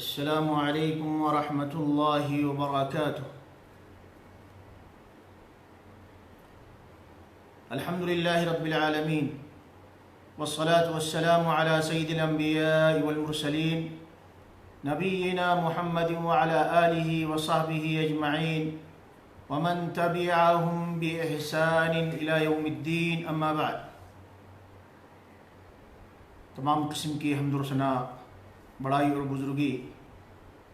السلام علیکم ورحمۃ اللہ وبرکاتہ۔ الحمد للہ رب العالمین والصلاة والسلام علی سید الانبیاء والمرسلین نبینا محمد وعلی آلہ وصحبہ اجمعین ومن تبعہم بإحسان الی یوم الدین، اما بعد۔ تمام قسم کی حمد و ثنا، بڑائی اور بزرگی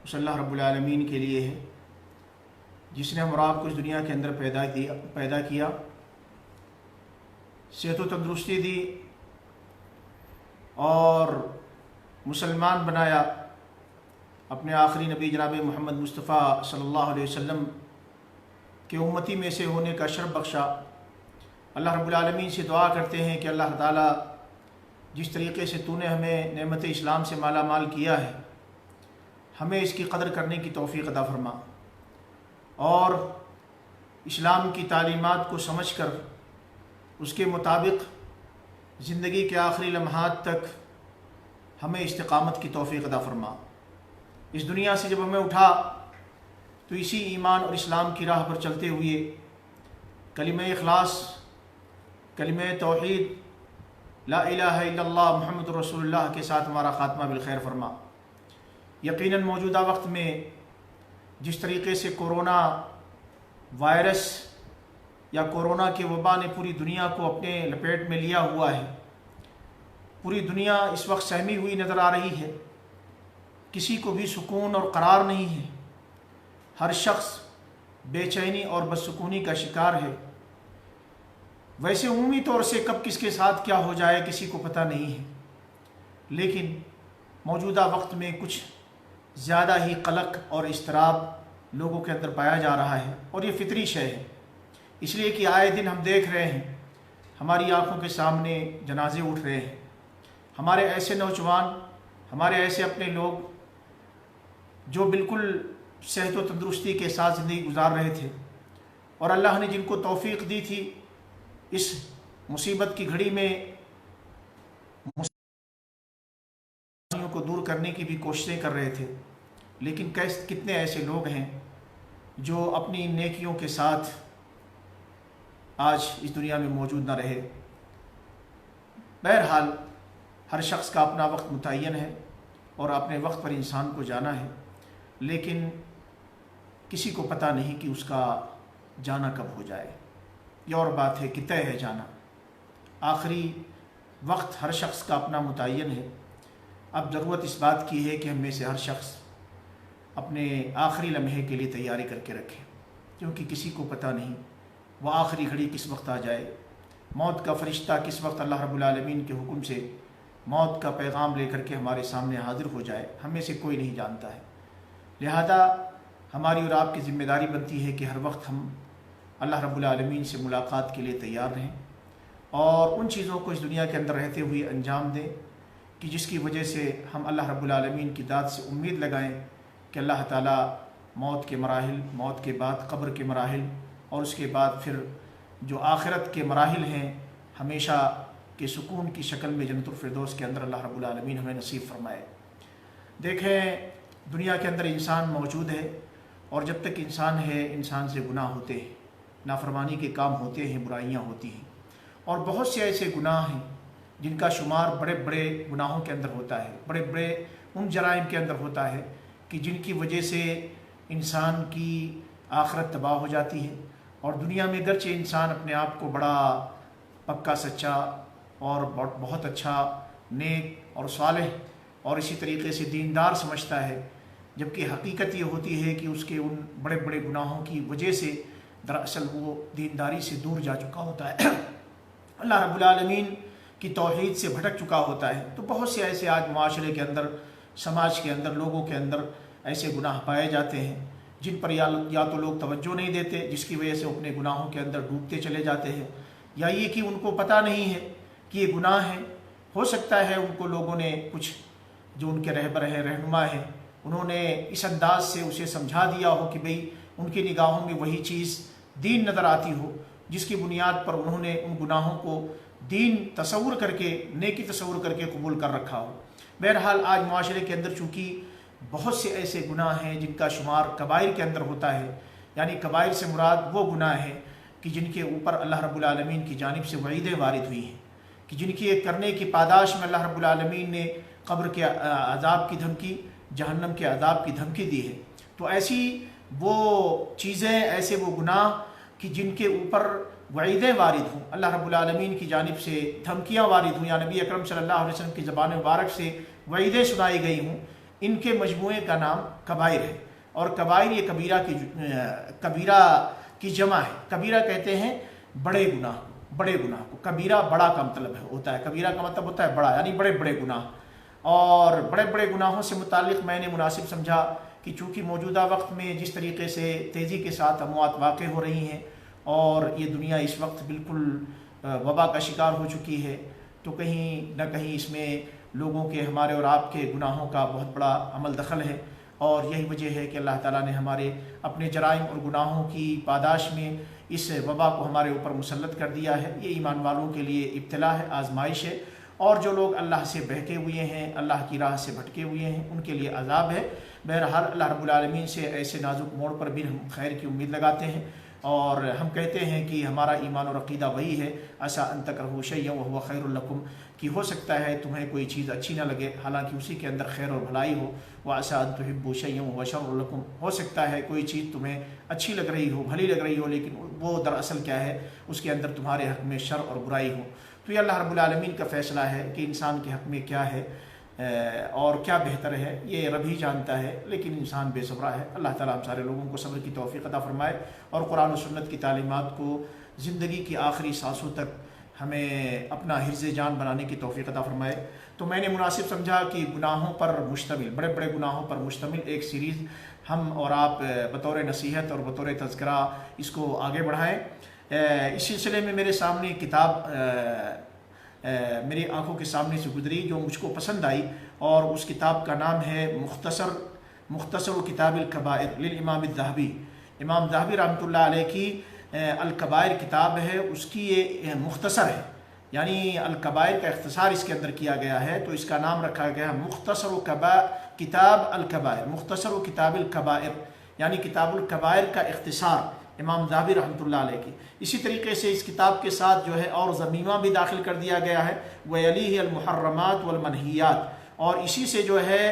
اس اللہ رب العالمین کے لیے ہے جس نے ہم اور آپ کو اس دنیا کے اندر پیدا کیا، صحت و تندرستی دی اور مسلمان بنایا، اپنے آخری نبی جناب محمد مصطفیٰ صلی اللہ علیہ وسلم کے امتی میں سے ہونے کا شرف بخشا۔ اللہ رب العالمین سے دعا کرتے ہیں کہ اللہ تعالیٰ جس طریقے سے تو نے ہمیں نعمت اسلام سے مالا مال کیا ہے، ہمیں اس کی قدر کرنے کی توفیق عطا فرما اور اسلام کی تعلیمات کو سمجھ کر اس کے مطابق زندگی کے آخری لمحات تک ہمیں استقامت کی توفیق عطا فرما۔ اس دنیا سے جب ہمیں اٹھا تو اسی ایمان اور اسلام کی راہ پر چلتے ہوئے کلمہ اخلاص، کلمہ توحید، لا الہ الا اللہ محمد رسول اللہ کے ساتھ ہمارا خاتمہ بالخیر فرما۔ یقیناً موجودہ وقت میں جس طریقے سے کورونا وائرس یا کورونا کے وبا نے پوری دنیا کو اپنے لپیٹ میں لیا ہوا ہے، پوری دنیا اس وقت سہمی ہوئی نظر آ رہی ہے، کسی کو بھی سکون اور قرار نہیں ہے، ہر شخص بے چینی اور بدسکونی کا شکار ہے۔ ویسے عمومی طور سے کب کس کے ساتھ کیا ہو جائے کسی کو پتہ نہیں ہے، لیکن موجودہ وقت میں کچھ زیادہ ہی قلق اور اضطراب لوگوں کے اندر پایا جا رہا ہے، اور یہ فطری شے ہے، اس لیے کہ آئے دن ہم دیکھ رہے ہیں ہماری آنکھوں کے سامنے جنازے اٹھ رہے ہیں، ہمارے ایسے نوجوان، ہمارے ایسے اپنے لوگ جو بالکل صحت و تندرستی کے ساتھ زندگی گزار رہے تھے، اور اللہ نے جن کو توفیق دی تھی اس مصیبت کی گھڑی میں مسائل کو دور کرنے کی بھی کوششیں کر رہے تھے، لیکن کتنے ایسے لوگ ہیں جو اپنی نیکیوں کے ساتھ آج اس دنیا میں موجود نہ رہے۔ بہرحال ہر شخص کا اپنا وقت متعین ہے اور اپنے وقت پر انسان کو جانا ہے، لیکن کسی کو پتہ نہیں کہ اس کا جانا کب ہو جائے۔ یہ اور بات ہے کہ طے ہے جانا، آخری وقت ہر شخص کا اپنا متعین ہے۔ اب ضرورت اس بات کی ہے کہ ہم میں سے ہر شخص اپنے آخری لمحے کے لیے تیاری کر کے رکھے، کیونکہ کسی کو پتہ نہیں وہ آخری گھڑی کس وقت آ جائے، موت کا فرشتہ کس وقت اللہ رب العالمین کے حکم سے موت کا پیغام لے کر کے ہمارے سامنے حاضر ہو جائے، ہم میں سے کوئی نہیں جانتا ہے۔ لہذا ہماری اور آپ کی ذمہ داری بنتی ہے کہ ہر وقت ہم اللہ رب العالمین سے ملاقات کے لیے تیار رہیں اور ان چیزوں کو اس دنیا کے اندر رہتے ہوئے انجام دیں کہ جس کی وجہ سے ہم اللہ رب العالمین کی ذات سے امید لگائیں کہ اللہ تعالیٰ موت کے مراحل، موت کے بعد قبر کے مراحل، اور اس کے بعد پھر جو آخرت کے مراحل ہیں ہمیشہ کے سکون کی شکل میں جنت الفردوس کے اندر اللہ رب العالمین ہمیں نصیب فرمائے۔ دیکھیں، دنیا کے اندر انسان موجود ہے، اور جب تک انسان ہے انسان سے گناہ ہوتے ہیں، نافرمانی کے کام ہوتے ہیں، برائیاں ہوتی ہیں، اور بہت سے ایسے گناہ ہیں جن کا شمار بڑے بڑے گناہوں کے اندر ہوتا ہے، بڑے بڑے ان جرائم کے اندر ہوتا ہے کہ جن کی وجہ سے انسان کی آخرت تباہ ہو جاتی ہے، اور دنیا میں گرچہ انسان اپنے آپ کو بڑا پکا سچا اور بہت اچھا نیک اور صالح اور اسی طریقے سے دیندار سمجھتا ہے، جبکہ حقیقت یہ ہوتی ہے کہ اس کے ان بڑے بڑے گناہوں کی وجہ سے دراصل وہ دینداری سے دور جا چکا ہوتا ہے، اللہ رب العالمین کی توحید سے بھٹک چکا ہوتا ہے۔ تو بہت سے ایسے آج معاشرے کے اندر، سماج کے اندر، لوگوں کے اندر ایسے گناہ پائے جاتے ہیں جن پر یا تو لوگ توجہ نہیں دیتے، جس کی وجہ سے اپنے گناہوں کے اندر ڈوبتے چلے جاتے ہیں، یا یہ کہ ان کو پتہ نہیں ہے کہ یہ گناہ ہے۔ ہو سکتا ہے ان کو لوگوں نے کچھ جو ان کے رہبر ہیں، رہنما ہیں، انہوں نے اس انداز سے اسے سمجھا دیا ہو کہ بھئی ان کی نگاہوں میں وہی چیز دین نظر آتی ہو، جس کی بنیاد پر انہوں نے ان گناہوں کو دین تصور کر کے، نیکی تصور کر کے قبول کر رکھا ہو۔ بہرحال آج معاشرے کے اندر چونکہ بہت سے ایسے گناہ ہیں جن کا شمار کبائر کے اندر ہوتا ہے، یعنی کبائر سے مراد وہ گناہ ہیں کہ جن کے اوپر اللہ رب العالمین کی جانب سے وعیدیں وارد ہوئی ہیں، کہ جن کی کرنے کی پاداش میں اللہ رب العالمین نے قبر کے عذاب کی دھمکی، جہنم کے عذاب کی دھمکی دی ہے۔ تو ایسی وہ چیزیں، ایسے وہ گناہ کہ جن کے اوپر وعیدیں وارد ہوں، اللہ رب العالمین کی جانب سے دھمکیاں وارد ہوں، یا نبی اکرم صلی اللہ علیہ وسلم کی زبان مبارک سے وعیدیں سنائی گئی ہوں، ان کے مجموعے کا نام کبائر ہے۔ اور کبائر یہ کبیرہ کی جمع ہے۔ کبیرہ کہتے ہیں بڑے گناہ کو، کبیرہ بڑا کا مطلب ہوتا ہے، کبیرہ کا مطلب ہوتا ہے بڑا، یعنی بڑے بڑے گناہ۔ اور بڑے بڑے گناہوں سے متعلق میں نے مناسب سمجھا کہ چونکہ موجودہ وقت میں جس طریقے سے تیزی کے ساتھ اموات واقع ہو رہی ہیں اور یہ دنیا اس وقت بالکل وبا کا شکار ہو چکی ہے، تو کہیں نہ کہیں اس میں لوگوں کے، ہمارے اور آپ کے گناہوں کا بہت بڑا عمل دخل ہے۔ اور یہی وجہ ہے کہ اللہ تعالیٰ نے ہمارے اپنے جرائم اور گناہوں کی پاداش میں اس وبا کو ہمارے اوپر مسلط کر دیا ہے۔ یہ ایمان والوں کے لیے ابتلا ہے، آزمائش ہے، اور جو لوگ اللہ سے بہکے ہوئے ہیں، اللہ کی راہ سے بھٹکے ہوئے ہیں، ان کے لیے عذاب ہے۔ بہرحال اللہ رب العالمین سے ایسے نازک موڑ پر بھی ہم خیر کی امید لگاتے ہیں، اور ہم کہتے ہیں کہ ہمارا ایمان اور عقیدہ وہی ہے، عسیٰ ان تکرہوا شیئا وہو خیر لکم، کہ ہو سکتا ہے تمہیں کوئی چیز اچھی نہ لگے حالانکہ اسی کے اندر خیر اور بھلائی ہو، وعسیٰ ان تحبوا شیئا وہو شر لکم، ہو سکتا ہے کوئی چیز تمہیں اچھی لگ رہی ہو، بھلی لگ رہی ہو، لیکن وہ دراصل کیا ہے، اس کے اندر تمہارے حق میں شر اور برائی ہو۔ تو یہ اللہ رب العالمین کا فیصلہ ہے کہ انسان کے حق میں کیا ہے اور کیا بہتر ہے، یہ رب ہی جانتا ہے، لیکن انسان بے صبرا ہے۔ اللہ تعالیٰ ہم سارے لوگوں کو صبر کی توفیق عطا فرمائے، اور قرآن و سنت کی تعلیمات کو زندگی کی آخری سانسوں تک ہمیں اپنا حرز جان بنانے کی توفیق عطا فرمائے۔ تو میں نے مناسب سمجھا کہ گناہوں پر مشتمل، بڑے بڑے گناہوں پر مشتمل ایک سیریز ہم اور آپ بطور نصیحت اور بطور تذکرہ اس کو آگے بڑھائیں۔ اس سلسلے میں میرے سامنے کتاب میری آنکھوں کے سامنے سے گزری جو مجھ کو پسند آئی، اور اس کتاب کا نام ہے مختصر کتاب الکبائر للامام الذہبی۔ امام ذہبی رحمۃ اللہ علیہ کی الکبائر کتاب ہے، اس کی یہ مختصر ہے، یعنی الکبائر کا اختصار اس کے اندر کیا گیا ہے، تو اس کا نام رکھا گیا ہے مختصر کتاب الکبائر، مختصر کتاب الکبائر، یعنی کتاب الکبائر کا اختصار امام ذہبی رحمۃ اللہ علیہ کی۔ اسی طریقے سے اس کتاب کے ساتھ جو ہے اور ضمیمہ بھی داخل کر دیا گیا ہے، وَيَلِيهِ الْمُحَرَّمَاتُ وَالْمَنْهِيَاتُ، اور اسی سے جو ہے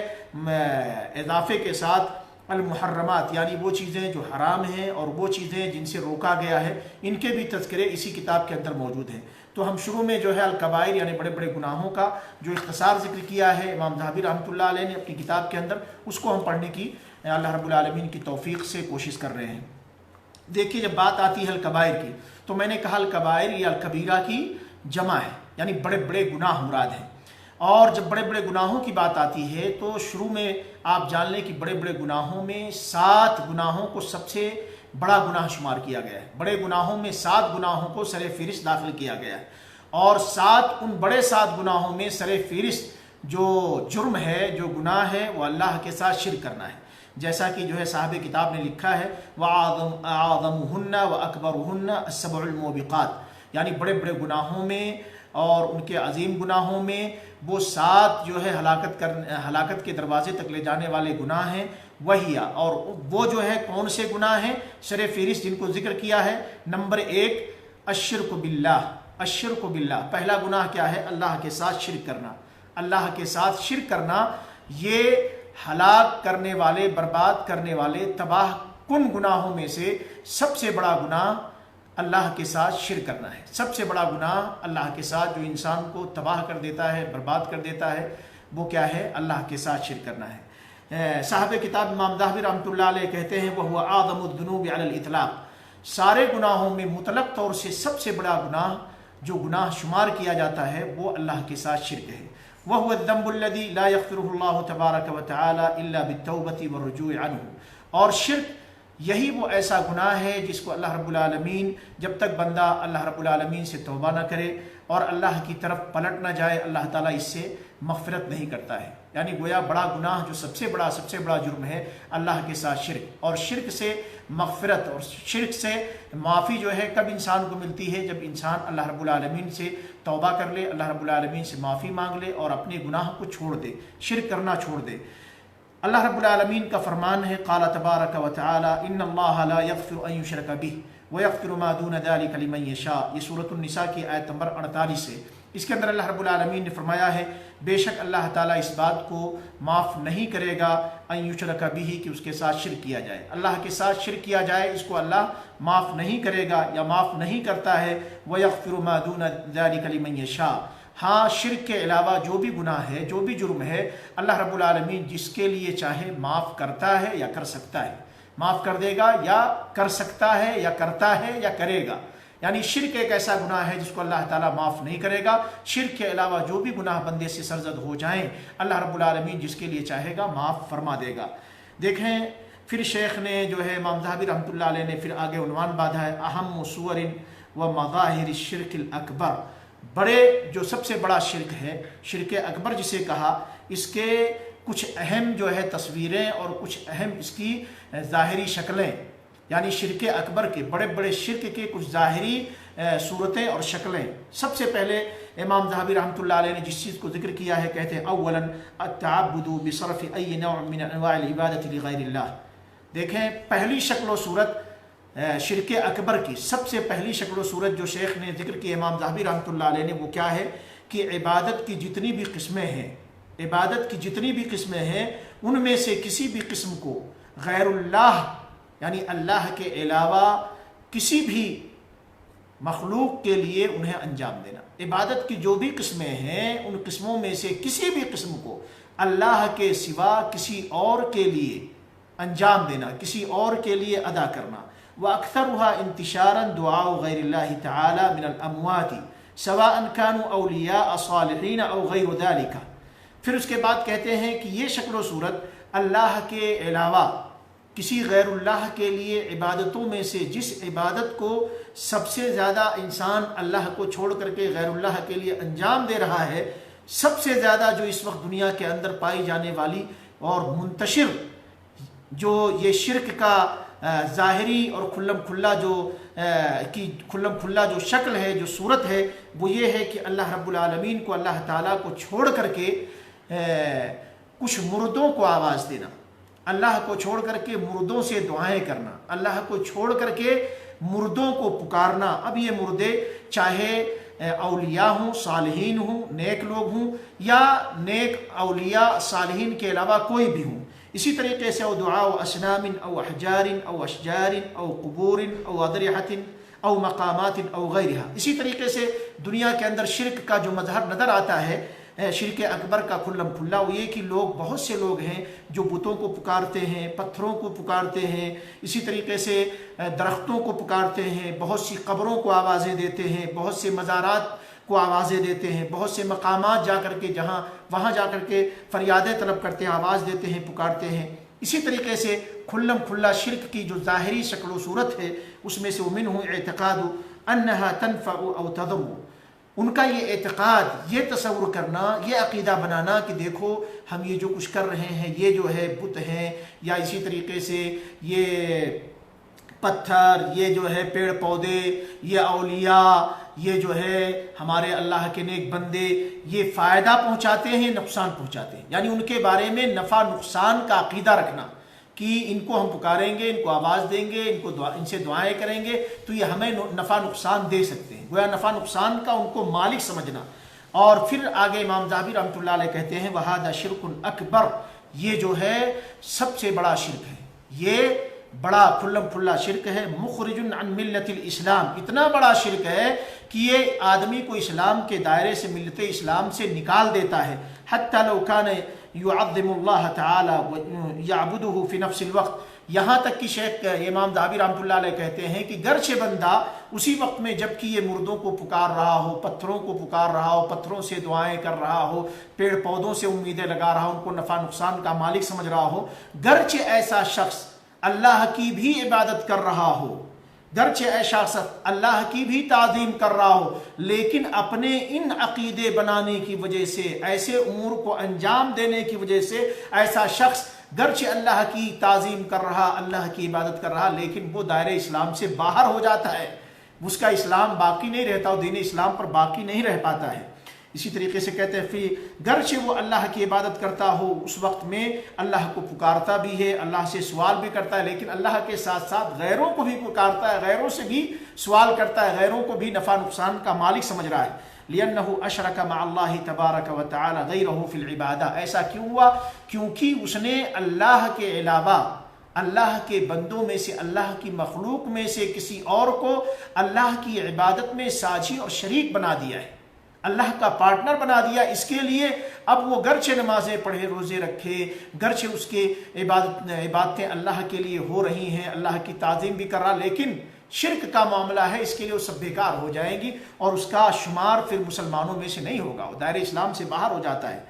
اضافے کے ساتھ المحرمات، یعنی وہ چیزیں جو حرام ہیں اور وہ چیزیں جن سے روکا گیا ہے، ان کے بھی تذکرے اسی کتاب کے اندر موجود ہیں۔ تو ہم شروع میں جو ہے الکبائر یعنی بڑے بڑے گناہوں کا جو اختصار ذکر کیا ہے امام ذہبی رحمۃ اللہ علیہ نے اپنی کتاب کے اندر، اس کو ہم پڑھنے کی اللہ رب العالمین کی توفیق سے کوشش کر رہے ہیں۔ دیکھیے، جب بات آتی ہے الکبائر کی، تو میں نے کہا الکبائر یا الکبیرہ کی جمع ہے، یعنی بڑے بڑے گناہ مراد ہیں۔ اور جب بڑے بڑے گناہوں کی بات آتی ہے تو شروع میں آپ جان لیں کہ بڑے بڑے گناہوں میں 7 گناہوں کو سب سے بڑا گناہ شمار کیا گیا ہے۔ بڑے گناہوں میں 7 گناہوں کو سر فہرست داخل کیا گیا ہے، اور ان بڑے 7 گناہوں میں سر فہرست جو جرم ہے، جو گناہ ہے، وہ اللہ کے ساتھ شرک کرنا ہے، جیسا کہ جو ہے صاحب کتاب نے لکھا ہے وَأَعْظَمُهُنَّ وَأَكْبَرُهُنَّ السَّبْعُ الْمُوبِقَاتِ، یعنی بڑے بڑے گناہوں میں اور ان کے عظیم گناہوں میں وہ 7 جو ہے ہلاکت کے دروازے تک لے جانے والے گناہ ہیں، وہی، اور وہ جو ہے کون سے گناہ ہیں سر فہرست جن کو ذکر کیا ہے۔ نمبر 1 الشرک باللہ، الشرک باللہ، پہلا گناہ کیا ہے؟ اللہ کے ساتھ شرک کرنا۔ اللہ کے ساتھ شرک کرنا یہ ہلاک کرنے والے، برباد کرنے والے، تباہ کن گناہوں میں سے سب سے بڑا گناہ اللہ کے ساتھ شرک کرنا ہے۔ سب سے بڑا گناہ اللہ کے ساتھ جو انسان کو تباہ کر دیتا ہے، برباد کر دیتا ہے، وہ کیا ہے؟ اللہ کے ساتھ شرک کرنا ہے۔ صاحب کتاب امام ذہبی رحمۃ اللہ علیہ کہتے ہیں وَهُوَ أَعْظَمُ الذُّنُوبِ عَلَى الْإِطْلَاقِ، سارے گناہوں میں مطلق طور سے سب سے بڑا گناہ جو گناہ شمار کیا جاتا ہے وہ اللہ کے ساتھ شرک ہے۔ وَهُوَ الذَّنبُ الَّذِي لَا يَغْفِرُهُ اللَّهُ تَبَارَكَ وَتَعَالَى إِلَّا بِالتَّوْبَةِ وَالرُّجُوعِ عَنْهُ، اور شرک یہی وہ ایسا گناہ ہے جس کو اللہ رب العالمین، جب تک بندہ اللہ رب العالمین سے توبہ نہ کرے اور اللہ کی طرف پلٹ نہ جائے، اللہ تعالیٰ اس سے مغفرت نہیں کرتا ہے۔ یعنی گویا بڑا گناہ جو سب سے بڑا جرم ہے اللہ کے ساتھ شرک، اور شرک سے مغفرت اور شرک سے معافی جو ہے کب انسان کو ملتی ہے؟ جب انسان اللہ رب العالمین سے توبہ کر لے، اللہ رب العالمین سے معافی مانگ لے اور اپنے گناہ کو چھوڑ دے، شرک کرنا چھوڑ دے۔ اللہ رب العالمین کا فرمان ہے قال تبارک و تعالی ان اللہ لا یغفر ان یشرک بہ ویغفر ما دون ذلک لمن یشاء، یہ سورۃ النساء کی آیت نمبر 48 ہے۔ اس کے اندر اللہ رب العالمین نے فرمایا ہے بے شک اللہ تعالیٰ اس بات کو معاف نہیں کرے گا ان یشرک بہ کہ اس کے ساتھ شرک کیا جائے، اللہ کے ساتھ شرک کیا جائے اس کو اللہ معاف نہیں کرے گا یا معاف نہیں کرتا ہے۔ ویغفر ما دون ذلک لمن یشاء، ہاں شرک کے علاوہ جو بھی گناہ ہے جو بھی جرم ہے اللہ رب العالمین جس کے لیے چاہے معاف کرتا ہے یا کر سکتا ہے، معاف کر دے گا یا کر سکتا ہے یا کرتا ہے یا کرے گا۔ یعنی شرک ایک ایسا گناہ ہے جس کو اللہ تعالیٰ معاف نہیں کرے گا۔ شرک کے علاوہ جو بھی گناہ بندے سے سرزد ہو جائیں اللہ رب العالمین جس کے لیے چاہے گا معاف فرما دے گا۔ دیکھیں پھر شیخ نے جو ہے امام ذہبی رحمۃ اللہ علیہ نے پھر آگے عنوان باندھا ہے اہم صور و مظاہر الشرک الاکبر، بڑے جو سب سے بڑا شرک ہے شرک اکبر جسے کہا، اس کے کچھ اہم جو ہے تصویریں اور کچھ اہم اس کی ظاہری شکلیں، یعنی شرک اکبر کے بڑے بڑے شرک کے کچھ ظاہری صورتیں اور شکلیں۔ سب سے پہلے امام ذہبی رحمۃ اللہ علیہ نے جس چیز کو ذکر کیا ہے کہتے ہیں اولا التعبد بصرف ای نوع من انواع العبادت لغیر اللہ۔ دیکھیں پہلی شکل و صورت شرک اکبر کی، سب سے پہلی شکل و صورت جو شیخ نے ذکر کی امام ذہبی رحمۃ اللہ علیہ نے، وہ کیا ہے کہ عبادت کی جتنی بھی قسمیں ہیں، عبادت کی جتنی بھی قسمیں ہیں ان میں سے کسی بھی قسم کو غیر اللہ یعنی اللہ کے علاوہ کسی بھی مخلوق کے لیے انہیں انجام دینا۔ عبادت کی جو بھی قسمیں ہیں ان قسموں میں سے کسی بھی قسم کو اللہ کے سوا کسی اور کے لیے انجام دینا، کسی اور کے لیے ادا کرنا۔ وَأَكْثَرُهَا انتشاراً دعاء غیر اللہ تعالی من الاموات سواء كانوا اولیاء صالحین او غیر ذلك۔ پھر اس کے بعد کہتے ہیں کہ یہ شکل و صورت اللہ کے علاوہ کسی غیر اللہ کے لیے عبادتوں میں سے جس عبادت کو سب سے زیادہ انسان اللہ کو چھوڑ کر کے غیر اللہ کے لیے انجام دے رہا ہے، سب سے زیادہ جو اس وقت دنیا کے اندر پائی جانے والی اور منتشر جو یہ شرک کا ظاہری اور کھلم کھلا جو شکل ہے جو صورت ہے وہ یہ ہے کہ اللہ رب العالمین کو اللہ تعالیٰ کو چھوڑ کر کے کچھ مردوں کو آواز دینا، اللہ کو چھوڑ کر کے مردوں سے دعائیں کرنا، اللہ کو چھوڑ کر کے مردوں کو پکارنا۔ اب یہ مردے چاہے اولیاء ہوں، صالحین ہوں، نیک لوگ ہوں، یا نیک اولیاء صالحین کے علاوہ کوئی بھی ہوں۔ اسی طریقے سے او دعاء اسنام او احجار او اشجار او قبور او اضرحۃ او مقامات او غیرہ۔ اسی طریقے سے دنیا کے اندر شرک کا جو مظہر نظر آتا ہے شرک اکبر کا کھلم کھلا، وہ یہ کہ لوگ بہت سے لوگ ہیں جو بتوں کو پکارتے ہیں، پتھروں کو پکارتے ہیں، اسی طریقے سے درختوں کو پکارتے ہیں، بہت سی قبروں کو آوازیں دیتے ہیں، بہت سے مزارات کو آوازیں دیتے ہیں، بہت سے مقامات جا کر کے وہاں جا کر کے فریادیں طلب کرتے ہیں، آواز دیتے ہیں، پکارتے ہیں۔ اسی طریقے سے کھلم کھلا شرک کی جو ظاہری شکل و صورت ہے اس میں سے ومنہ اعتقاد انہا تنفع او تضر، ان کا یہ اعتقاد، یہ تصور کرنا، یہ عقیدہ بنانا کہ دیکھو ہم یہ جو کچھ کر رہے ہیں یہ جو ہے بت ہیں، یا اسی طریقے سے یہ پتھر، یہ جو ہے پیڑ پودے، یہ اولیاء، یہ جو ہے ہمارے اللہ کے نیک بندے، یہ فائدہ پہنچاتے ہیں، نقصان پہنچاتے ہیں، یعنی ان کے بارے میں نفع نقصان کا عقیدہ رکھنا کہ ان کو ہم پکاریں گے، ان کو آواز دیں گے، ان سے دعائیں کریں گے تو یہ ہمیں نفع نقصان دے سکتے ہیں، گویا نفع نقصان کا ان کو مالک سمجھنا۔ اور پھر آگے امام ذہبی رحمۃ اللہ علیہ کہتے ہیں وَهَذَا شِرْكٌ اکبر، یہ جو ہے سب سے بڑا شرک ہے، یہ بڑا کھلم کھلا شرک ہے، مخرج عن ملت الاسلام، اتنا بڑا شرک ہے کہ یہ آدمی کو اسلام کے دائرے سے، ملت اسلام سے نکال دیتا ہے۔ حتی لو کان یعظم اللہ تعالی یعبدہ فی نفس الوقت، یہاں تک کہ شیخ امام ذہبی رحمۃ اللہ علیہ کہتے ہیں کہ گرچہ بندہ اسی وقت میں جب کہ یہ مردوں کو پکار رہا ہو، پتھروں کو پکار رہا ہو، پتھروں سے دعائیں کر رہا ہو، پیڑ پودوں سے امیدیں لگا رہا ہو، ان کو نفع نقصان کا مالک سمجھ رہا ہو، گرچہ ایسا شخص اللہ کی بھی عبادت کر رہا ہو، گرچہ ایسا شخص اللہ کی بھی تعظیم کر رہا ہو، لیکن اپنے ان عقیدے بنانے کی وجہ سے، ایسے امور کو انجام دینے کی وجہ سے ایسا شخص گرچہ اللہ کی تعظیم کر رہا، اللہ کی عبادت کر رہا، لیکن وہ دائرہ اسلام سے باہر ہو جاتا ہے، اس کا اسلام باقی نہیں رہتا، اور دین اسلام پر باقی نہیں رہ پاتا ہے۔ اسی طریقے سے کہتے ہیں فی گرچہ وہ اللہ کی عبادت کرتا ہو اس وقت میں اللہ کو پکارتا بھی ہے، اللہ سے سوال بھی کرتا ہے، لیکن اللہ کے ساتھ ساتھ غیروں کو بھی پکارتا ہے، غیروں سے بھی سوال کرتا ہے، غیروں کو بھی نفع نقصان کا مالک سمجھ رہا ہے۔ لِأَنَّهُ أَشْرَكَ مَعَ اللَّهِ تَبَارَكَ وَتَعَالَى غَيْرَهُ فِي الْعِبَادَةِ، ایسا کیوں ہوا؟ کیونکہ اس نے اللہ کے علاوہ اللہ کے بندوں میں سے، اللہ کی مخلوق میں سے کسی اور کو اللہ کی عبادت میں ساجی اور شریک بنا دیا ہے، اللہ کا پارٹنر بنا دیا۔ اس کے لیے اب وہ گرچہ نمازیں پڑھے، روزے رکھے، گرچہ اس کے عبادتیں اللہ کے لیے ہو رہی ہیں، اللہ کی تعظیم بھی کر رہا، لیکن شرک کا معاملہ ہے، اس کے لیے وہ سب بیکار ہو جائیں گی اور اس کا شمار پھر مسلمانوں میں سے نہیں ہوگا، وہ دائرہ اسلام سے باہر ہو جاتا ہے۔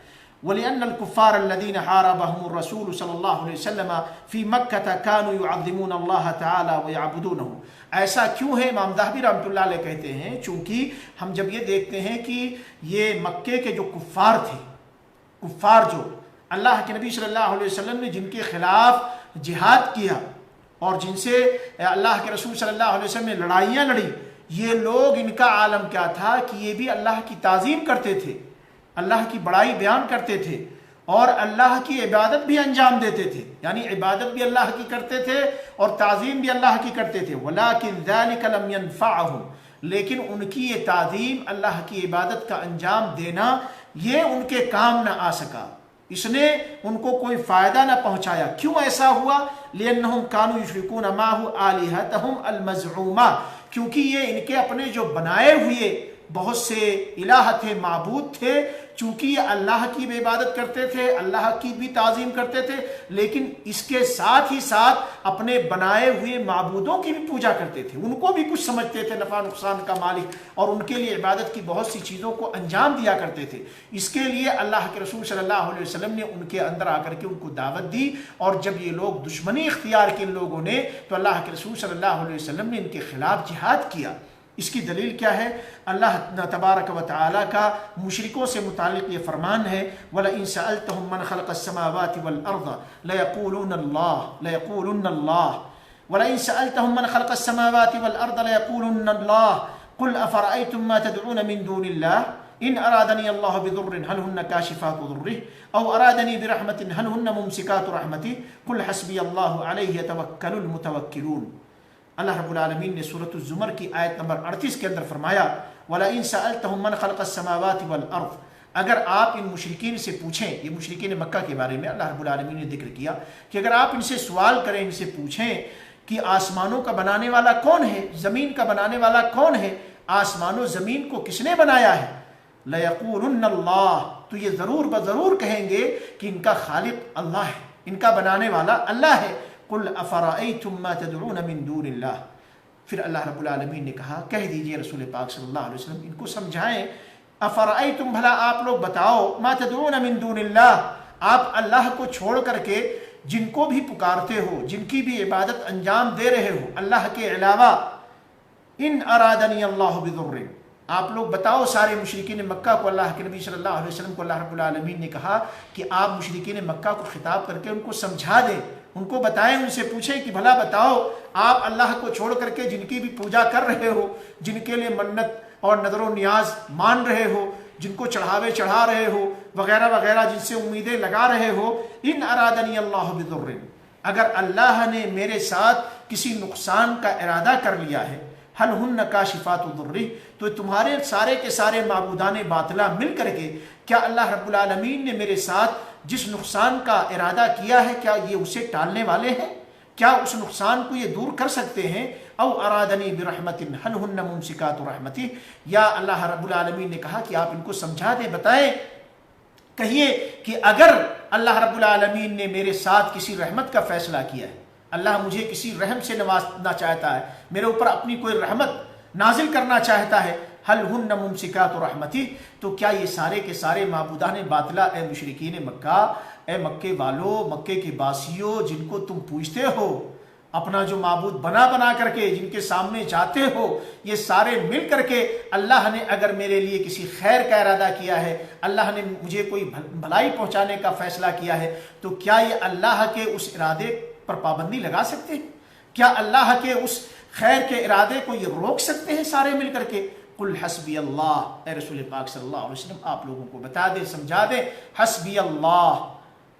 وَلِأَنَّ الْكُفَّارَ الَّذِينَ حَارَبَهُمُ الرَّسُولُ صلی اللہ علیہ وسلم فِي مَكَّةَ كَانُوا يُعَظِّمُونَ اللَّهَ تَعَالَى وَيَعْبُدُونَهُ، ایسا کیوں ہے؟ امام ذہبی رحمۃ اللہ علیہ کہتے ہیں چونکہ ہم جب یہ دیکھتے ہیں کہ یہ مکے کے جو کفار تھے، کفار جو اللہ کے نبی صلی اللہ علیہ وسلم نے جن کے خلاف جہاد کیا اور جن سے اللہ کے رسول صلی اللہ علیہ وسلم نے لڑائیاں لڑی، یہ لوگ، ان کا عالم کیا تھا کہ یہ بھی اللہ کی تعظیم کرتے تھے، اللہ کی بڑائی بیان کرتے تھے اور اللہ کی عبادت بھی انجام دیتے تھے، یعنی عبادت بھی اللہ کی کرتے تھے اور تعظیم بھی اللہ کی کرتے تھے۔ وَلَكِنْ ذَلِكَ لَمْ يَنْفَعْهُمْ، لیکن ان کی یہ تعظیم، اللہ کی عبادت کا انجام دینا، یہ ان کے کام نہ آ سکا، اس نے ان کو کوئی فائدہ نہ پہنچایا۔ کیوں ایسا ہوا؟ لِأَنَّهُمْ كَانُوا يُشْرِكُونَ مَعَهُ آلِهَتَهُمْ الْمَزْعُومَةَ، کیونکہ یہ ان کے اپنے جو بنائے ہوئے بہت سے الہ تھے، معبود تھے، چونکہ یہ اللہ کی بھی عبادت کرتے تھے، اللہ کی بھی تعظیم کرتے تھے، لیکن اس کے ساتھ ہی ساتھ اپنے بنائے ہوئے معبودوں کی بھی پوجا کرتے تھے، ان کو بھی کچھ سمجھتے تھے نفع نقصان کا مالک، اور ان کے لیے عبادت کی بہت سی چیزوں کو انجام دیا کرتے تھے۔ اس کے لیے اللہ کے رسول صلی اللہ علیہ وسلم نے ان کے اندر آ کر کے ان کو دعوت دی، اور جب یہ لوگ دشمنی اختیار کی ان لوگوں نے، تو اللہ کے رسول صلی اللہ علیہ وسلم نے ان کے خلاف جہاد کیا۔ اس کی دلیل کیا ہے؟ اللہ تبارک و تعالیٰ کا مشرکوں سے متعلق یہ فرمان ہے، وَلَئِن سَأَلْتَهُم مَّنْ خَلَقَ السَّمَاوَاتِ وَالْأَرْضَ لَيَقُولُنَّ اللَّهُ وَلَئِن سَأَلْتَهُم مَّنْ خَلَقَ السَّمَاوَاتِ وَالْأَرْضَ لَيَقُولُنَّ اللَّهُ قُلْ أَفَرَأَيْتُم مَّا تَدْعُونَ مِن دُونِ اللَّهِ إِنْ أَرَادَنِيَ اللَّهُ بِضُرٍّ هَلْ هُنَّ كَاشِفَاتُ ضُرِّهِ أَوْ أَرَادَنِي بِرَحْمَةٍ هَلْ هُنَّ مُمْسِكَاتُ رَحْمَتِهِ قُلْ حَسْبِيَ اللَّهُ عَلَيْهِ يَتَوَكَّلُ الْمُتَوَكِّلُونَ۔ اللہ رب العالمین نے سورۃ الزمر کی آیت نمبر 38 کے اندر فرمایا، وَلَئِن سَأَلْتَهُم مَّنْ خَلَقَ السَّمَاوَاتِ وَالْأَرْضِ، اگر آپ ان مشرکین سے پوچھیں، یہ مشرکین مکہ کے بارے میں اللہ رب العالمین نے ذکر کیا کہ اگر آپ ان سے سوال کریں، ان سے پوچھیں کہ آسمانوں کا بنانے والا کون ہے، زمین کا بنانے والا کون ہے، آسمان و زمین کو کس نے بنایا ہے، لَيَقُولُنَّ اللَّهُ، تو یہ ضرور بضرور کہیں گے کہ ان کا خالق اللہ ہے، ان کا بنانے والا اللہ ہے۔ قُلْ أَفَرَأَيْتُم مَّا تَدْعُونَ مِن دُونِ اللَّهِ، پھر اللہ رب العالمین نے کہا، کہہ دیجئے رسول پاک صلی اللہ علیہ وسلم، ان کو سمجھائیں، افرأیتم، بھلا آپ لوگ بتاؤ، ما تدعون من دون اللہ، آپ اللہ کو چھوڑ کر کے جن کو بھی پکارتے ہو، جن کی بھی عبادت انجام دے رہے ہو اللہ کے علاوہ، ان ارادنی اللہ بضر، آپ لوگ بتاؤ سارے مشرکین مکہ کو، اللہ کے نبی صلی اللہ علیہ وسلم کو اللہ رب العالمین نے کہا کہ آپ مشرکین مکہ کو خطاب کر کے ان کو سمجھا دیں، ان کو بتائیں، ان سے پوچھیں کہ بھلا بتاؤ آپ اللہ کو چھوڑ کر کے جن کی بھی پوجا کر رہے ہو، جن کے لیے منت اور نظر و نیاز مان رہے ہو، جن کو چڑھاوے چڑھا رہے ہو وغیرہ وغیرہ، جن سے امیدیں لگا رہے ہو، ان ارادنی اللہ بضر، اگر اللہ نے میرے ساتھ کسی نقصان کا ارادہ کر لیا ہے، حل ہن کاشفات ضرہ، تو تمہارے سارے کے سارے معبودان باطلہ مل کر کے کیا اللہ رب العالمین نے میرے ساتھ جس نقصان کا ارادہ کیا ہے، کیا یہ اسے ٹالنے والے ہیں؟ کیا اس نقصان کو یہ دور کر سکتے ہیں؟ او ارادنی برحمت حل ہن ممسکات رحمتی، یا اللہ رب العالمین نے کہا کہ آپ ان کو سمجھا دیں، بتائیں، کہیے کہ اگر اللہ رب العالمین نے میرے ساتھ کسی رحمت کا فیصلہ کیا ہے، اللہ مجھے کسی رحم سے نوازنا چاہتا ہے، میرے اوپر اپنی کوئی رحمت نازل کرنا چاہتا ہے، حل ہن ممسکات رحمتی، تو کیا یہ سارے کے سارے معبودان باطلہ، اے مشرکین مکہ، اے مکے والو، مکے کے باسیوں، جن کو تم پوجتے ہو، اپنا جو معبود بنا بنا کر کے جن کے سامنے جاتے ہو، یہ سارے مل کر کے اللہ نے اگر میرے لیے کسی خیر کا ارادہ کیا ہے، اللہ نے مجھے کوئی بھلائی پہنچانے کا فیصلہ کیا ہے، تو کیا یہ اللہ کے اس ارادے پر پابندی لگا سکتے ہیں؟ کیا اللہ کے اس خیر کے ارادے کو یہ روک سکتے ہیں سارے مل کر کے؟ قل حسبی اللہ، اے رسول پاک صلی اللہ علیہ وسلم آپ لوگوں کو بتا دیں، سمجھا دیں، حسبی اللہ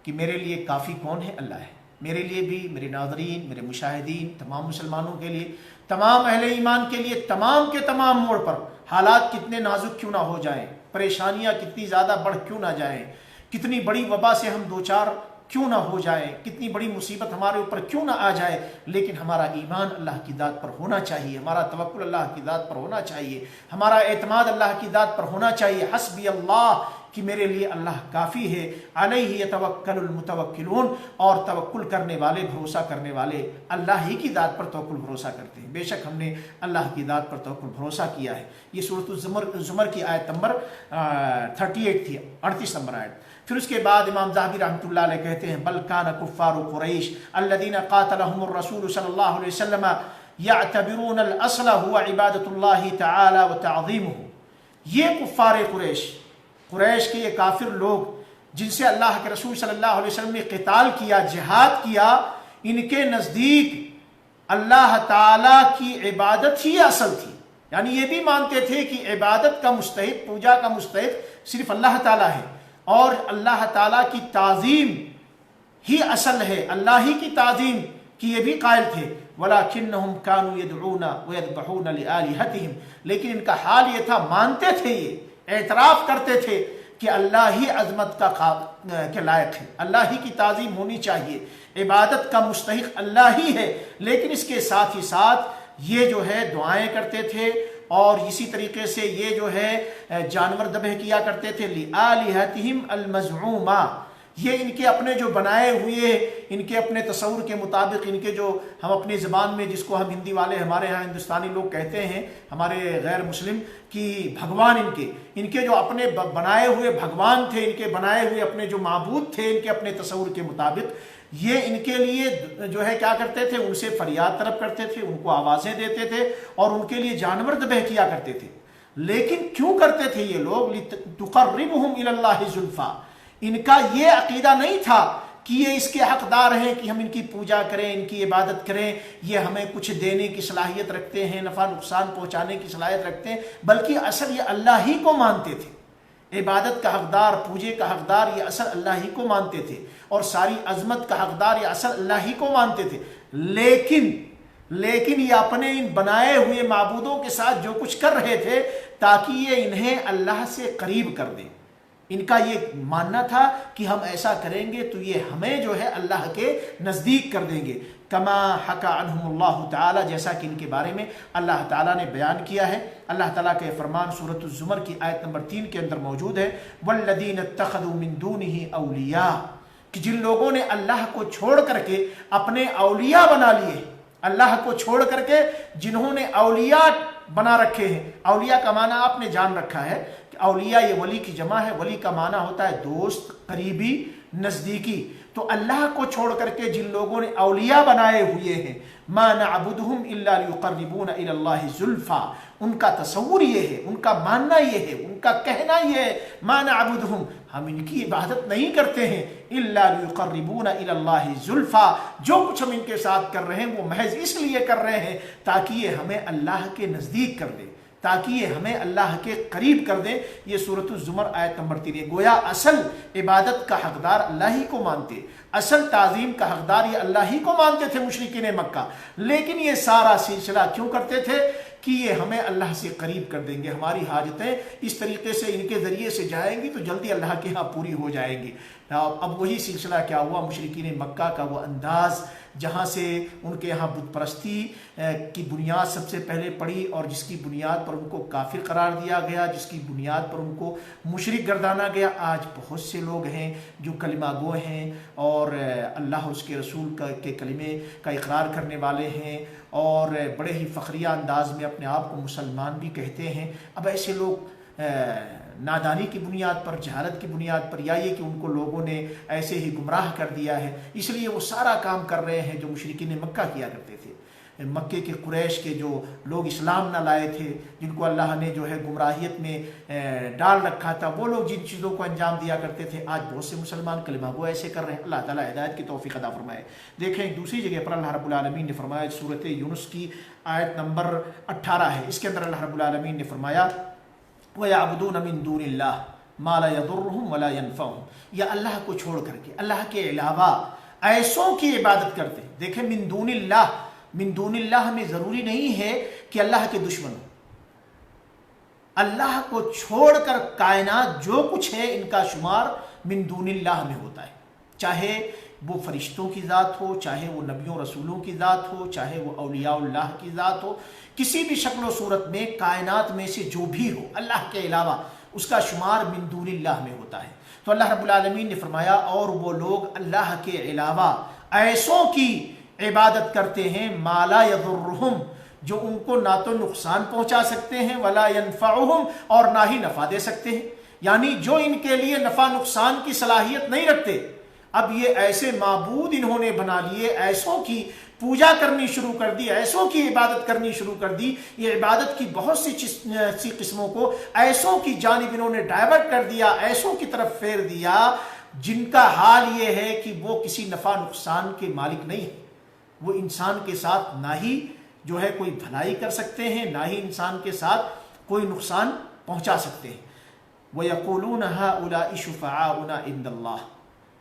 کہ میرے لیے کافی کون ہے؟ اللہ ہے۔ میرے لیے بھی، میرے ناظرین، میرے مشاہدین، تمام مسلمانوں کے لیے، تمام اہل ایمان کے لیے، تمام کے تمام موڑ پر حالات کتنے نازک کیوں نہ ہو جائیں، پریشانیاں کتنی زیادہ بڑھ کیوں نہ جائیں، کتنی بڑی وبا سے ہم دوچار کیوں نہ ہو جائیں، کتنی بڑی مصیبت ہمارے اوپر کیوں نہ آ جائے، لیکن ہمارا ایمان اللہ کی ذات پر ہونا چاہیے، ہمارا توکل اللہ کی ذات پر ہونا چاہیے، ہمارا اعتماد اللہ کی ذات پر ہونا چاہیے۔ حسبی اللہ کہ میرے لیے اللہ کافی ہے، علیہ یتوکل المتوکلون، اور توکل کرنے والے، بھروسہ کرنے والے اللہ ہی کی ذات پر توکل بھروسہ کرتے ہیں۔ بے شک ہم نے اللہ کی ذات پر توکل بھروسہ کیا ہے۔ یہ سورۃ الزمر کی آیت نمبر 38 تھی، 38 نمبر آیت۔ پھر اس کے بعد امام ذہبی رحمۃ اللہ علیہ کہتے ہیں بل کان کفار قریش الذین قاتلهم الرسول صلی اللہ علیہ وسلم یعتبرون الاصل هو عبادۃ اللہ تعالی وتعظیمہ۔ یہ کفار قریش کے یہ کافر لوگ جن سے اللہ کے رسول صلی اللہ علیہ وسلم نے قتال کیا، جہاد کیا، ان کے نزدیک اللہ تعالی کی عبادت ہی اصل تھی، یعنی یہ بھی مانتے تھے کہ عبادت کا مستحق، پوجا کا مستحق صرف اللہ تعالی ہے، اور اللہ تعالیٰ کی تعظیم ہی اصل ہے، اللہ ہی کی تعظیم کی یہ بھی قائل تھے۔ وَلَكِنَّهُمْ كَانُوا يَدْعُونَ وَيَذْبَحُونَ لِآلِهَتِهِمْ، لیکن ان کا حال یہ تھا، مانتے تھے، یہ اعتراف کرتے تھے کہ اللہ ہی عظمت کے لائق ہے، اللہ ہی کی تعظیم ہونی چاہیے، عبادت کا مستحق اللہ ہی ہے، لیکن اس کے ساتھ ہی ساتھ یہ جو ہے دعائیں کرتے تھے، اور اسی طریقے سے یہ جو ہے جانور ذبح کیا کرتے تھے، لِآلِهَتِهِمْ الْمَزْعُومَةِ، یہ ان کے اپنے جو بنائے ہوئے، ان کے اپنے تصور کے مطابق، ان کے جو ہم اپنی زبان میں جس کو ہم ہندی والے، ہمارے ہاں ہندوستانی لوگ کہتے ہیں، ہمارے غیر مسلم، کہ بھگوان ان کے جو اپنے بنائے ہوئے بھگوان تھے، ان کے بنائے ہوئے اپنے جو معبود تھے، ان کے اپنے تصور کے مطابق، یہ ان کے لیے جو ہے کیا کرتے تھے، ان سے فریاد طلب کرتے تھے، ان کو آوازیں دیتے تھے، اور ان کے لیے جانور ذبح کیا کرتے تھے۔ لیکن کیوں کرتے تھے یہ لوگ؟ لِتُقَرِّبُهُمْ إِلَى اللَّهِ زُلْفَىٰ، ان کا یہ عقیدہ نہیں تھا کہ یہ اس کے حقدار ہیں کہ ہم ان کی پوجا کریں، ان کی عبادت کریں، یہ ہمیں کچھ دینے کی صلاحیت رکھتے ہیں، نفع نقصان پہنچانے کی صلاحیت رکھتے ہیں، بلکہ اصل یہ اللہ ہی کو مانتے تھے، عبادت کا حقدار، پوجے کا حقدار یہ اصل اللہ ہی کو مانتے تھے، اور ساری عظمت کا حقدار یہ اصل اللہ ہی کو مانتے تھے۔ لیکن یہ اپنے ان بنائے ہوئے معبودوں کے ساتھ جو کچھ کر رہے تھے تاکہ یہ انہیں اللہ سے قریب کر دیں، ان کا یہ ماننا تھا کہ ہم ایسا کریں گے تو یہ ہمیں جو ہے اللہ کے نزدیک کر دیں گے، کما حکى عنہم اللہ تعالی، جیسا کہ ان کے بارے میں اللہ تعالیٰ نے بیان کیا ہے۔ اللہ تعالیٰ کا یہ فرمان سورۃ الزمر کی آیت نمبر 3 کے اندر موجود ہے، والذین اتخذوا من دونہ اولیاء، کہ جن لوگوں نے اللہ کو چھوڑ کر کے اپنے اولیاء بنا لیے، اللہ کو چھوڑ کر کے جنہوں نے اولیاء بنا رکھے ہیں۔ اولیاء کا معنی آپ نے جان رکھا ہے کہ اولیاء یہ ولی کی جمع ہے، ولی کا معنی ہوتا ہے دوست، قریبی، نزدیکی۔ تو اللہ کو چھوڑ کر کے جن لوگوں نے اولیاء بنائے ہوئے ہیں، ما نعبدہم الا لیقربونا الی اللہ زلفا، ان کا تصور یہ ہے، ان کا ماننا یہ ہے، ان کا کہنا یہ ہے، ما نعبدہم، ہم ان کی عبادت نہیں کرتے ہیں، الا لیقربونا الی اللہ زلفا، جو کچھ ہم ان کے ساتھ کر رہے ہیں وہ محض اس لیے کر رہے ہیں تاکہ یہ ہمیں اللہ کے نزدیک کر دے، تاکہ یہ ہمیں اللہ کے قریب کر دے۔ یہ سورۃ الزمر آیت نمبر 3 ہے۔ گویا اصل عبادت کا حقدار اللہ ہی کو مانتے، اصل تعظیم کا حقدار یہ اللہ ہی کو مانتے تھے مشرکین مکہ، لیکن یہ سارا سلسلہ کیوں کرتے تھے؟ کہ یہ ہمیں اللہ سے قریب کر دیں گے، ہماری حاجتیں اس طریقے سے ان کے ذریعے سے جائیں گی تو جلدی اللہ کے ہاں پوری ہو جائیں گی۔ اب وہی سلسلہ کیا ہوا، مشرکین مکہ کا وہ انداز جہاں سے ان کے یہاں بت پرستی کی بنیاد سب سے پہلے پڑی، اور جس کی بنیاد پر ان کو کافر قرار دیا گیا، جس کی بنیاد پر ان کو مشرک گردانا گیا۔ آج بہت سے لوگ ہیں جو کلمہ گو ہیں اور اللہ اس کے رسول کے کلمے کا اقرار کرنے والے ہیں، اور بڑے ہی فخریہ انداز میں اپنے آپ کو مسلمان بھی کہتے ہیں۔ اب ایسے لوگ نادانی کی بنیاد پر، جہالت کی بنیاد پر، یا یہ کہ ان کو لوگوں نے ایسے ہی گمراہ کر دیا ہے، اس لیے وہ سارا کام کر رہے ہیں جو مشرکین مکہ کیا کرتے تھے۔ مکے کے قریش کے جو لوگ اسلام نہ لائے تھے، جن کو اللہ نے جو ہے گمراہیت میں ڈال رکھا تھا، وہ لوگ جن چیزوں کو انجام دیا کرتے تھے، آج بہت سے مسلمان کلمہ گو ایسے کر رہے ہیں۔ اللہ تعالیٰ ہدایت کی توفیق عطا فرمائے۔ دیکھیں دوسری جگہ پر اللہ رب العالمین نے فرمایا، سورۃ یونس کی آیت نمبر 18 ہے، اس کے اندر اللہ رب العالمین نے فرمایا وَيَعْبُدُونَ مِن دُونِ اللَّهِ مَا لَا يَضُرُّهُمْ وَلَا يَنفَعُهُمْ، یا اللہ کو چھوڑ کر کے، اللہ کے علاوہ ایسوں کی عبادت کرتے ہیں۔ دیکھیں من دون اللہ، من دون اللہ میں ضروری نہیں ہے کہ اللہ کے دشمن ہو، اللہ کو چھوڑ کر کائنات جو کچھ ہے ان کا شمار من دون اللہ میں ہوتا ہے، چاہے وہ فرشتوں کی ذات ہو، چاہے وہ نبیوں رسولوں کی ذات ہو، چاہے وہ اولیاء اللہ کی ذات ہو، کسی بھی شکل و صورت میں کائنات میں سے جو بھی ہو اللہ کے علاوہ اس کا شمار من دون اللہ میں ہوتا ہے۔ تو اللہ رب العالمین نے فرمایا اور وہ لوگ اللہ کے علاوہ ایسوں کی عبادت کرتے ہیں ما لا یضرہم، جو ان کو نہ تو نقصان پہنچا سکتے ہیں ولا ینفعہم، اور نہ ہی نفع دے سکتے ہیں، یعنی جو ان کے لیے نفع نقصان کی صلاحیت نہیں رکھتے۔ اب یہ ایسے معبود انہوں نے بنا لیے، ایسوں کی پوجا کرنی شروع کر دی، ایسوں کی عبادت کرنی شروع کر دی، یہ عبادت کی بہت سی قسموں کو ایسوں کی جانب انہوں نے ڈائیورٹ کر دیا، ایسوں کی طرف پھیر دیا جن کا حال یہ ہے کہ وہ کسی نفع نقصان کے مالک نہیں ہیں، وہ انسان کے ساتھ نہ ہی جو ہے کوئی بھلائی کر سکتے ہیں، نہ ہی انسان کے ساتھ کوئی نقصان پہنچا سکتے ہیں۔ وَيَقُولُونَ هَؤُلَاءِ شُفَعَاؤُنَا عِندَ اللَّهِ،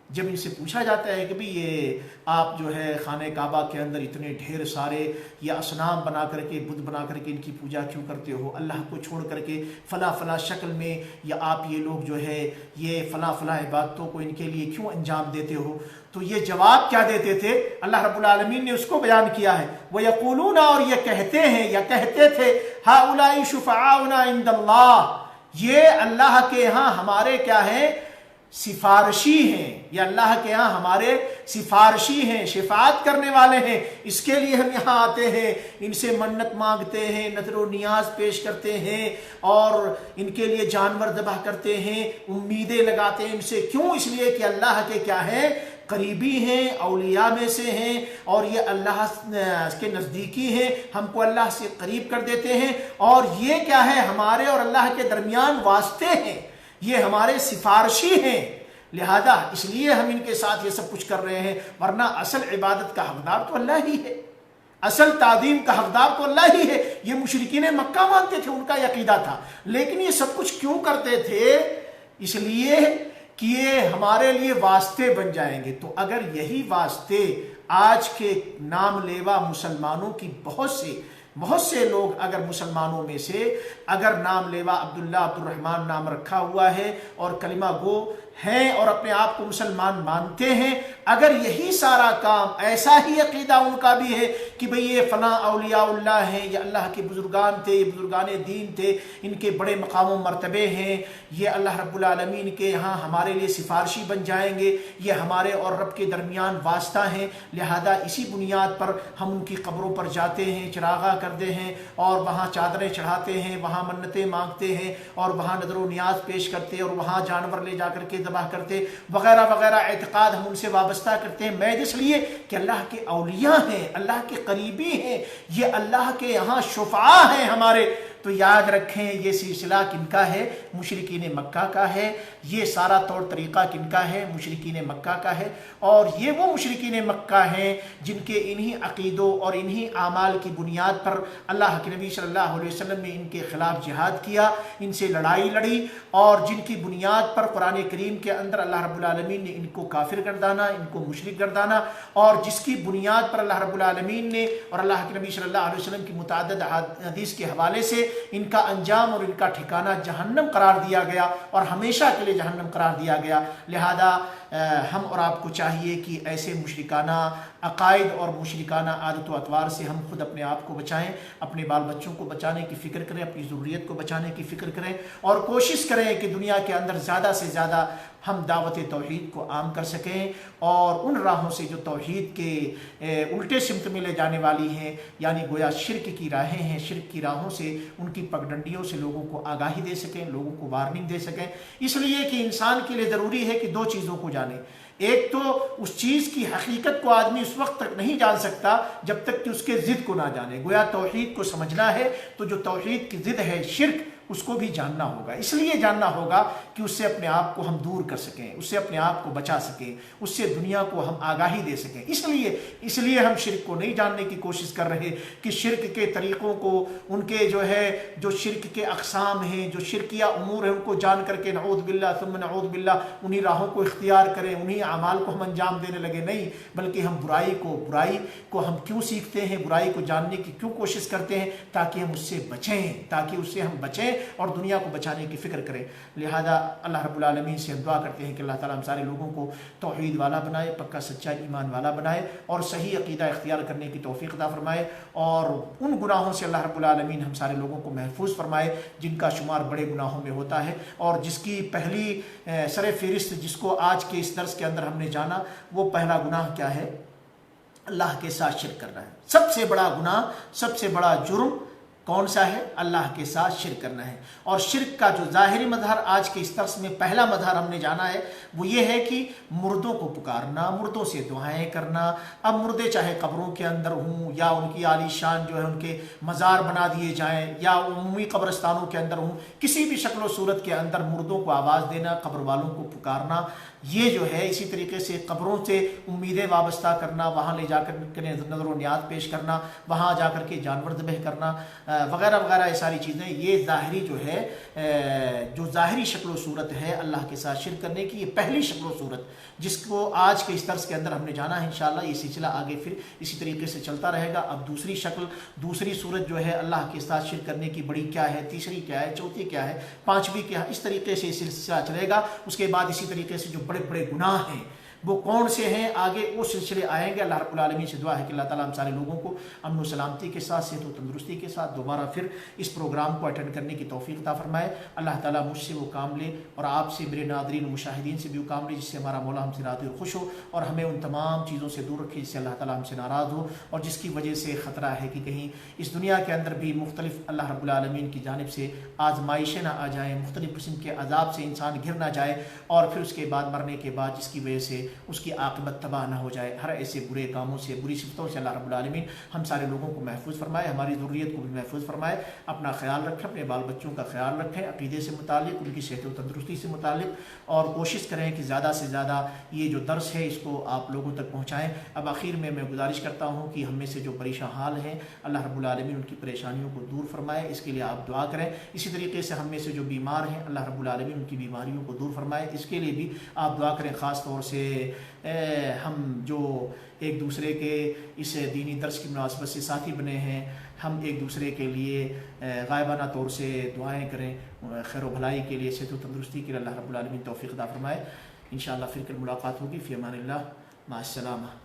جب ان سے پوچھا جاتا ہے کہ بھی یہ آپ جو ہے خانہ کعبہ کے اندر اتنے ڈھیر سارے یا اصنام بنا کر کے، بت بنا کر کے ان کی پوجا کیوں کرتے ہو، اللہ کو چھوڑ کر کے فلاں فلاں شکل میں، یا آپ یہ لوگ جو ہے یہ فلاں فلاں عبادتوں کو ان کے لیے کیوں انجام دیتے ہو، تو یہ جواب کیا دیتے تھے؟ اللہ رب العالمین نے اس کو بیان کیا ہے، وَيَقُولُونَ، اور یہ کہتے ہیں یا کہتے تھے، هَؤُلَاءِ شُفَعَاؤُنَا عِندَ اللَّهِ، یہ اللہ کے ہاں ہمارے کیا ہیں؟ سفارشی ہیں، یا اللہ کے ہاں ہمارے سفارشی ہیں، شفاعت کرنے والے ہیں، اس کے لیے ہم یہاں آتے ہیں، ان سے منت مانگتے ہیں، نذر و نیاز پیش کرتے ہیں، اور ان کے لیے جانور ذبح کرتے ہیں، امیدیں لگاتے ہیں ان سے۔ کیوں؟ اس لیے کہ اللہ کے کیا ہیں؟ قریبی ہیں، اولیاء میں سے ہیں، اور یہ اللہ کے نزدیکی ہیں، ہم کو اللہ سے قریب کر دیتے ہیں، اور یہ کیا ہے؟ ہمارے اور اللہ کے درمیان واسطے ہیں، یہ ہمارے سفارشی ہیں، لہذا اس لیے ہم ان کے ساتھ یہ سب کچھ کر رہے ہیں، ورنہ اصل عبادت کا حقدار تو اللہ ہی ہے، اصل تعظیم کا حقدار تو اللہ ہی ہے۔ یہ مشرکین مکہ مانتے تھے، ان کا عقیدہ تھا، لیکن یہ سب کچھ کیوں کرتے تھے؟ اس لیے کہ یہ ہمارے لیے واسطے بن جائیں گے۔ تو اگر یہی واسطے آج کے نام لیوا مسلمانوں کی بہت سے لوگ اگر مسلمانوں میں سے اگر نام لیوا عبداللہ عبد الرحمن نام رکھا ہوا ہے اور کلمہ گو ہیں اور اپنے آپ کو مسلمان مانتے ہیں، اگر یہی سارا کام، ایسا ہی عقیدہ ان کا بھی ہے کہ بھئی یہ فلاں اولیاء اللہ ہیں، یہ اللہ کے بزرگان تھے، یہ بزرگان دین تھے، ان کے بڑے مقام و مرتبے ہیں، یہ اللہ رب العالمین کے ہاں ہمارے لیے سفارشی بن جائیں گے، یہ ہمارے اور رب کے درمیان واسطہ ہیں، لہذا اسی بنیاد پر ہم ان کی قبروں پر جاتے ہیں، چراغاں کرتے ہیں، اور وہاں چادریں چڑھاتے ہیں، وہاں منتیں مانگتے ہیں، اور وہاں نذر و نیاز پیش کرتے ہیں، اور وہاں جانور لے جا کر کے ذبح کرتے، وغیرہ وغیرہ اعتقاد ہم ان سے وابستہ کرتے ہیں، محض اس لیے کہ اللہ کے اولیاء ہیں، اللہ کے قریبی ہیں، یہ اللہ کے یہاں شفعاء ہیں ہمارے۔ تو یاد رکھیں یہ سلسلہ کن کا ہے؟ مشرکین مکہ کا ہے، یہ سارا طور طریقہ کن کا ہے؟ مشرکین مکہ کا ہے، اور یہ وہ مشرکین مکہ ہیں جن کے انہی عقیدوں اور انہی اعمال کی بنیاد پر اللہ کے نبی صلی اللہ علیہ وسلم نے ان کے خلاف جہاد کیا، ان سے لڑائی لڑی، اور جن کی بنیاد پر قرآن کریم کے اندر اللہ رب العالمین نے ان کو کافر گردانا، ان کو مشرک گردانا، اور جس کی بنیاد پر اللہ رب العالمین نے اور اللہ کے نبی صلی اللہ علیہ وسلم کی متعدد حدیث کے حوالے سے ان کا انجام اور ان کا ٹھکانہ جہنم قرار دیا گیا، اور ہمیشہ کے لیے جہنم قرار دیا گیا۔ لہذا ہم اور آپ کو چاہیے کہ ایسے مشرکانہ عقائد اور مشرکانہ عادت و اطوار سے ہم خود اپنے آپ کو بچائیں، اپنے بال بچوں کو بچانے کی فکر کریں، اپنی ضروریت کو بچانے کی فکر کریں، اور کوشش کریں کہ دنیا کے اندر زیادہ سے زیادہ ہم دعوت توحید کو عام کر سکیں، اور ان راہوں سے جو توحید کے الٹے سمت میں لے جانے والی ہیں، یعنی گویا شرک کی راہیں ہیں، شرک کی راہوں سے، ان کی پگڈنڈیوں سے لوگوں کو آگاہی دے سکیں، لوگوں کو وارننگ دے سکیں۔ اس لیے کہ انسان کے لیے ضروری ہے کہ دو چیزوں کو جانے، ایک تو اس چیز کی حقیقت کو آدمی اس وقت تک نہیں جان سکتا جب تک کہ اس کے ضد کو نہ جانے. گویا توحید کو سمجھنا ہے تو جو توحید کی ضد ہے شرک، اس کو بھی جاننا ہوگا. اس لیے جاننا ہوگا کہ اس سے اپنے آپ کو ہم دور کر سکیں، اس سے اپنے آپ کو بچا سکیں، اس سے دنیا کو ہم آگاہی دے سکیں. اس لیے ہم شرک کو نہیں جاننے کی کوشش کر رہے کہ شرک کے طریقوں کو، ان کے جو شرک کے اقسام ہیں، جو شرکیہ امور ہیں، ان کو جان کر کے نعوذ باللہ ثم نعوذ باللہ انہی راہوں کو اختیار کریں، انہی اعمال کو ہم انجام دینے لگے. نہیں، بلکہ ہم برائی کو ہم کیوں سیکھتے ہیں، برائی کو جاننے کی کیوں کوشش کرتے ہیں؟ تاکہ ہم اس سے بچیں، تاکہ اس سے ہم بچیں اور دنیا کو بچانے کی فکر کریں. لہذا اللہ رب العالمین سے ہم دعا کرتے ہیں کہ اللہ تعالیٰ ہم سارے لوگوں کو توحید والا بنائے، پکا سچا ایمان والا بنائے اور صحیح عقیدہ اختیار کرنے کی توفیق عطا فرمائے، اور ان گناہوں سے اللہ رب العالمین ہم سارے لوگوں کو محفوظ فرمائے جن کا شمار بڑے گناہوں میں ہوتا ہے. اور جس کی پہلی سر فہرست جس کو آج کے اس درس کے اندر ہم نے جانا، وہ پہلا گناہ کیا ہے؟ اللہ کے ساتھ شرک کرنا ہے. سب سے بڑا گناہ، سب سے بڑا جرم کون سا ہے؟ اللہ کے ساتھ شرک کرنا ہے. اور شرک کا جو ظاہری مظہر آج کے اس درس میں پہلا مظہر ہم نے جانا ہے، وہ یہ ہے کہ مردوں کو پکارنا، مردوں سے دعائیں کرنا. اب مردے چاہے قبروں کے اندر ہوں یا ان کی عالی شان ان کے مزار بنا دیے جائیں یا عمومی قبرستانوں کے اندر ہوں، کسی بھی شکل و صورت کے اندر مردوں کو آواز دینا، قبر والوں کو پکارنا، یہ اسی طریقے سے قبروں سے امیدیں وابستہ کرنا، وہاں لے جا کر نظر و نیاز پیش کرنا، وہاں جا کر کے جانور ذبح کرنا وغیرہ وغیرہ، یہ ساری چیزیں، یہ ظاہری جو ظاہری شکل و صورت ہے اللہ کے ساتھ شرک کرنے کی، یہ پہلی شکل و صورت جس کو آج کے اس درس کے اندر ہم نے جانا ہے. انشاءاللہ یہ سلسلہ آگے پھر اسی طریقے سے چلتا رہے گا. اب دوسری شکل، دوسری صورت اللہ کے ساتھ شرک کرنے کی بڑی کیا ہے، تیسری کیا ہے، چوتھی کیا ہے، پانچویں کیا ہے، اس طریقے سے یہ سلسلہ چلے گا. اس کے بعد اسی طریقے سے جو بڑے بڑے گناہ ہیں وہ کون سے ہیں، آگے وہ سلسلے آئیں گے. اللہ رب العالمین سے دعا ہے کہ اللہ تعالیٰ ہم سارے لوگوں کو امن و سلامتی کے ساتھ، صحت و تندرستی کے ساتھ دوبارہ پھر اس پروگرام کو اٹینڈ کرنے کی توفیق عطا فرمائے. اللہ تعالیٰ مجھ سے وہ کام لے اور آپ سے، میرے ناظرین و مشاہدین سے بھی وہ کام لے جس سے ہمارا مولا ہم سے راضی اور خوش ہو، اور ہمیں ان تمام چیزوں سے دور رکھے جس سے اللہ تعالیٰ ہم سے ناراض ہو اور جس کی وجہ سے خطرہ ہے کہ کہیں اس دنیا کے اندر بھی مختلف اللہ رب العالمین کی جانب سے آزمائشیں نہ آ جائیں، مختلف قسم کے عذاب سے انسان گر نہ جائے، اور پھر اس کے بعد مرنے کے بعد جس کی وجہ سے اس کی عاقبت تباہ نہ ہو جائے. ہر ایسے برے کاموں سے، بری صفتوں سے اللہ رب العالمین ہم سارے لوگوں کو محفوظ فرمائے، ہماری ذریت کو بھی محفوظ فرمائے. اپنا خیال رکھیں، اپنے بال بچوں کا خیال رکھیں، عقیدے سے متعلق، ان کی صحت و تندرستی سے متعلق، اور کوشش کریں کہ زیادہ سے زیادہ یہ جو درس ہے اس کو آپ لوگوں تک پہنچائیں. اب آخر میں گزارش کرتا ہوں کہ ہم میں سے جو پریشان حال ہیں اللہ رب العالمین ان کی پریشانیوں کو دور فرمائے، اس کے لیے آپ دعا کریں. اسی طریقے سے ہم میں سے جو بیمار ہیں اللہ رب العالمین ان کی بیماریوں کو دور فرمائے، اس کے لیے بھی آپ دعا کریں. خاص طور سے ہم جو ایک دوسرے کے اس دینی درس کی مناسبت سے ساتھی بنے ہیں، ہم ایک دوسرے کے لیے غائبانہ طور سے دعائیں کریں، خیر و بھلائی کے لیے، صحت و تندرستی کے لیے اللہ رب العالمین توفیق عطا فرمائے. انشاءاللہ پھر کل ملاقات ہوگی. فی امان اللہ، مع السلامہ.